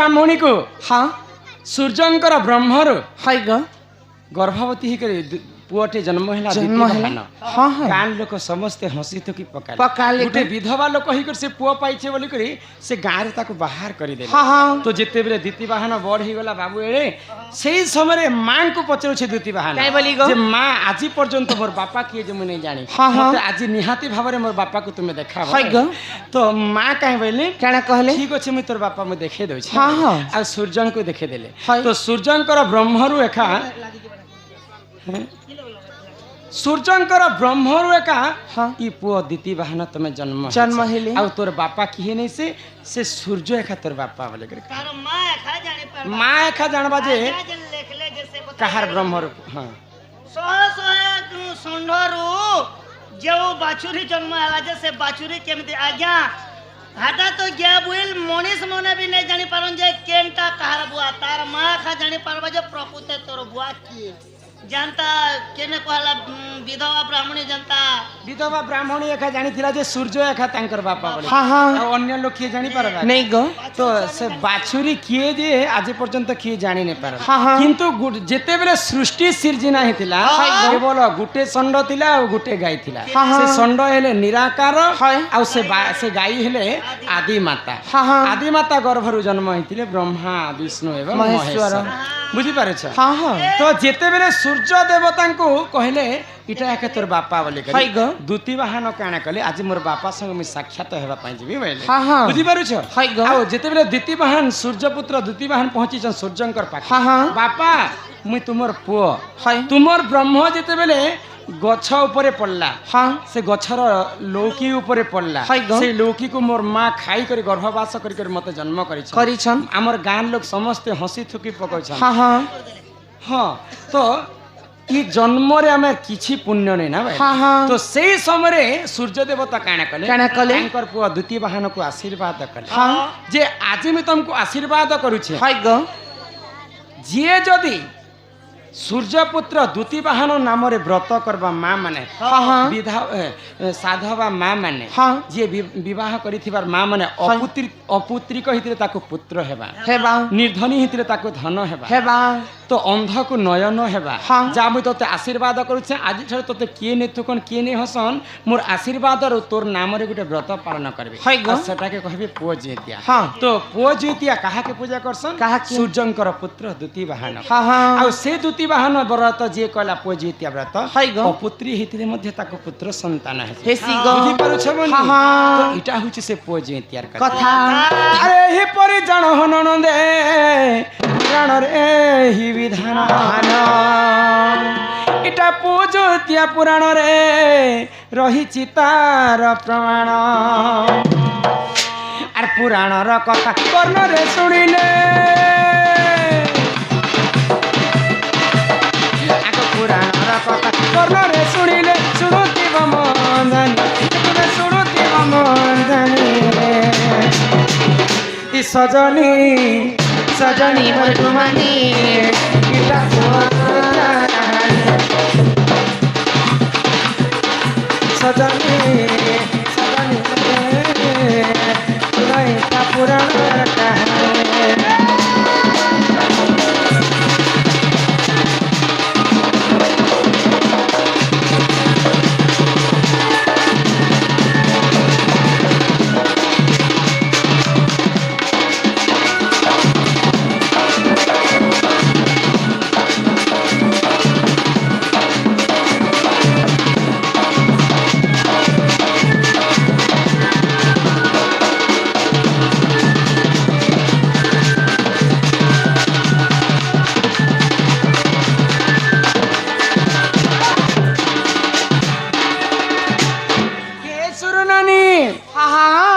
ब्राह्मणी को हाँ सूर्यंकर ब्रह्मरु हाय ग गर्भवती ही पुअटे जन्म है जन्म है हाँ हाँ गाँ लोक समस्ते हसी थुकी पकाले पकाले गोटे विधवा लोक ही से पुआ पाइछे बोली करी से गाँव ताको बाहर कर दे हाँ हाँ तो जिते बेले दीति बाहन बड़ ही गला बाबू एड़े सेही समय मां को पचरुछे दीति बाहन काई बोली गो जे मां आज पर्यंत मोर बापा किए जे मुने जानी हाँ, हाँ। मते आज निहाती भाबरे मोर बापा को तुमे देखा हाय ग तो मां काहे बोली काना कहले ठीक अछि मैं तोर बापा में देखे दउ छी हाँ, हाँ। आ सूर्यन को देखे देले हाय। तो सूर्यंकर ब्रह्मरु एका सूर्यंकर ब्रह्मरु एका हाँ। ई पुओ दीति बाहन तमे जन्म हेले। आ तोर बापा किए नहीं से सूर्य एका तोर बापा बोले करे तार माँ खा जाने पर मां एका जानबा जे लेख ले जैसे बता कहार ब्रह्मरु हां सोहे सोहे सुंडरू जो बाछुरी जन्म होला जैसे बाछुरी केमती आज्ञा हाटा तो गया बुइल मनीष मने भी नहीं जानी पारन जे केनटा कहार बुआ तार माँ खा जानी पारबा जे प्रकृति तोर बुआ की जानता केने कहला विधवा ब्राह्मणी जनता विधवा ब्राह्मणी एका जानिथिला जे सूर्य एका तांकर बापा बोले हाँ हाँ आ अन्य लोग किए जानी पारबा नहीं ग तो से बाछुरी किए जे आज पर्यंत किए जानी नहीं पार हाँ, हाँ। किंतु जेते बेले सृष्टि सिर्जना हेतिला केवल गुटे षंड थिला और गुटे गाय थिला हाँ, हाँ। से षंड हेले निराकार हाँ। और से गाय हेले आदि माता हाँ, हाँ। आदि माता गर्भरु जन्म हेतिले ब्रह्मा विष्णु एवं महेश्वर। महेश्वर बुझी पारेछ हाँ हाँ तो जेते बेले सूर्य देवता को कहले इटा एके तोर बापा बोले हाय ग। दूती बाहन काना कले आज मोर बापा संग मी साक्षात हेबा पाई जिबी बोले हाँ, हाँ। बुझी पारुछ हाय ग। आउ जेते बेले दूती बाहन सूर्यपुत्र दूती बाहन पहुंची छन सूर्यंकर पाख हाँ, हाँ। बापा मुई तुमर पुओ हाय तुमर ब्रह्म जेते बेले गछ उपरे पड़ला हाँ से गछर लौकी उपरे पड़ला हाय ग। से लौकी को मोर मां खाई कर गर्भवास कर मते जन्म करी छन करी छन हमर गान लोग समस्ते हंसी थुकी पकै छन हाँ हाँ हाँ तो ई जन्म रे हमें किछि पुण्य नहीं ना भाई हाँ, हाँ। तो सेही समय रे सूर्य देवता काना कले काना कले? तांकर पुआ द्वितीय वाहन को आशीर्वाद कले हाँ। जे आज मैं तुमको आशीर्वाद करूछे हाय ग जे जदी सूर्यपुत्र द्वितीय वाहन नाम रे व्रत करबा मां माने हाँ, हाँ। विधा साधवा मां माने हाँ। जे विवाह करिथिबार मां माने अपुत्रिक हितरे ताको पुत्र हेबा हेबा निर्धनी हितरे ताको धन हेबा हेबा तो अंध को नयन हेबा हाँ। जा मुई तोते आशीर्वाद करूछे आज छे तोते किए ने तुकन किए ने हसन मोर आशीर्वाद और तोर नाम रे गुटे व्रत पालन करबे हाय ग। सेटा के कहबे पुओ जेतिया हाँ। तो पुओ जेतिया काहा के पूजा करसन काहा के? सूर्यंकर पुत्र द्वितीय वाहन हाँ हाँ आ से द्वितीय वाहन व्रत जे कहला पुओ जेतिया व्रत हाय ग। अपुत्री हितरे मध्ये ताको पुत्र संतान है हेसी ग बुझी पारुछ बनी हाँ, हाँ। तो इटा होछि से पुओ जेतियार कथा अरे ही परि जन हनन दे प्राण रे ही विधान इटा पूजोतिया पुराण रे रही तार प्रमाण आर पुराण र कथा कर्ण रे सुनिले आग पुराण र कथा कर्ण रे सुनिले सुरुति बमंदनी तुमे सुरुति बमंदनी ई सजनी सजनी मधुमनी इटा सजनी सजनी इटा पुराण कहानी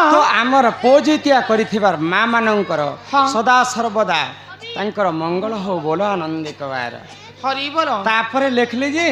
तो आमर पोजितिया करिथिबार मां मानकर हाँ। सदा सर्वदा तांकर मंगल हो बोलो आनंदित बार हरि बोल तापरे लेखले जे